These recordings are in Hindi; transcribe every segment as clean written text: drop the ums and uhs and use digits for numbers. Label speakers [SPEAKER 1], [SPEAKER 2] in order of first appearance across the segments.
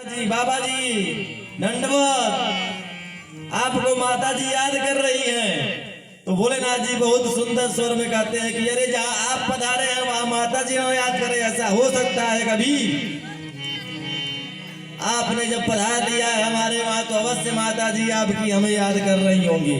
[SPEAKER 1] जी बाबा जी दंडवत। आपको माता जी याद कर रही हैं। तो भोलेनाथ जी बहुत सुंदर स्वर में कहते हैं कि अरे जहाँ आप पधारे हैं वहां माता जी हमें याद करें, ऐसा हो सकता है कभी? आपने जब पधार दिया है हमारे वहां तो अवश्य माता जी आपकी हमें याद कर रही होंगी।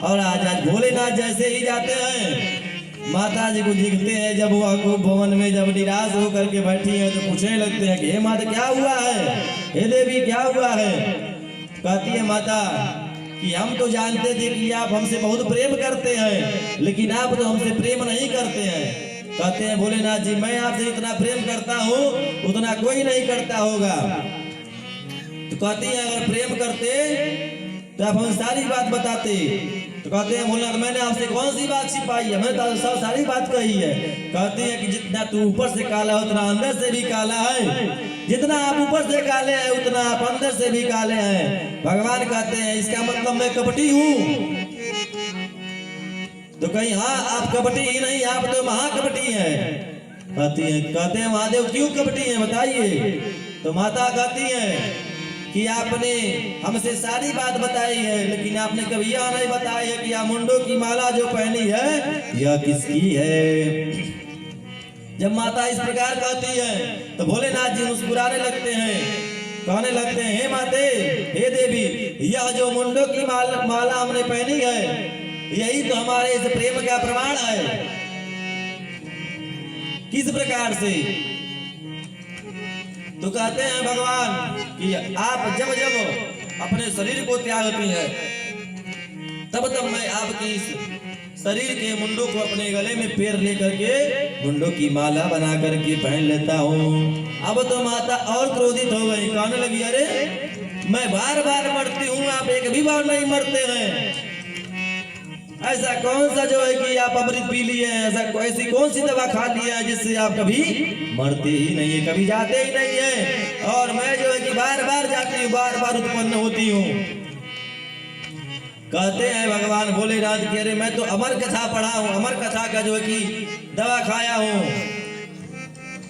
[SPEAKER 1] और आज भोलेनाथ जैसे ही जाते हैं माता जी को दिखते हैं, जब वह भवन में जब निराश होकर के बैठी है तो पूछने लगते हैं कि हे माता क्या हुआ है, हे देवी क्या हुआ है? कहती है माता कि हम तो जानते थे कि आप हमसे बहुत प्रेम करते हैं, लेकिन आप तो हमसे प्रेम नहीं करते हैं। कहते हैं भोलेनाथ जी मैं आपसे इतना प्रेम करता हूँ उतना कोई नहीं करता होगा। तो कहती है अगर प्रेम करते तो आप हमें सारी बात बताते। तो कहते हैं भोलेनाथ मैंने आपसे कौन सी बात छिपाई है, मैंने तो सब सारी बात कही है। कहते हैं कि जितना तू ऊपर से काला है उतना अंदर से भी काला है, जितना आप ऊपर से काले हैं उतना आप अंदर से भी काले हैं। भगवान कहते हैं इसका मतलब मैं कपटी हूँ? तो कहीं हाँ आप कपटी ही नहीं, आप तो महाकपटी हैं। कहते हैं महादेव क्यों कपटी हैं बताइए। तो माता कहती है कि आपने हमसे सारी बात बताई है, लेकिन आपने कभी यह नहीं बताया है कि यह मुंडों की माला जो पहनी है यह किसकी है। जब माता इस प्रकार कहती है तो भोलेनाथ जी मुस्कुराने लगते हैं, कहने लगते हैं हे माते हे देवी यह जो मुंडों की माला हमने पहनी है यही तो हमारे इस प्रेम का प्रमाण है। किस प्रकार से? तो कहते हैं भगवान कि आप जब जब अपने शरीर को त्यागती हैं तब तब मैं आपकी इस शरीर के मुंडों को अपने गले में पैर लेकर के मुंडों की माला बना करके पहन लेता हूँ। अब तो माता और क्रोधित हो गई, कहने लगी अरे मैं बार बार मरती हूँ आप एक भी बार नहीं मरते हैं। ऐसा कौन सा जो है कि आप अमृत पी लिए हैं, ऐसी कौन सी दवा खा लिए हैं जिससे आप कभी मरते ही नहीं है, कभी जाते ही नहीं है। और मैं जो है कि बार बार जाती हूँ, बार बार उत्पन्न होती हूँ। कहते हैं भगवान भोलेनाथ की अरे मैं तो अमर कथा पढ़ा हूँ, अमर कथा का जो है कि दवा खाया हूँ।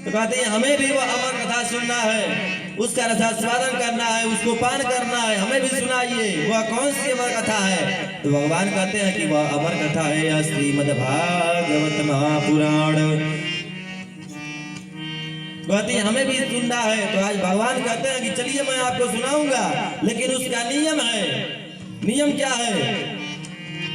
[SPEAKER 1] तो कहते हैं हमें भी वो अमर कथा सुनना है, उसका रसास्वादन करना है, उसको पान करना है, हमें भी सुनाइए वह कौन सी अमर कथा है। तो भगवान कहते हैं कि वह अमर कथा है श्रीमद्भागवत महापुराण। कहते हैं हमें भी सुनना है। तो आज भगवान कहते हैं कि चलिए मैं आपको सुनाऊंगा, लेकिन उसका नियम है। नियम क्या है?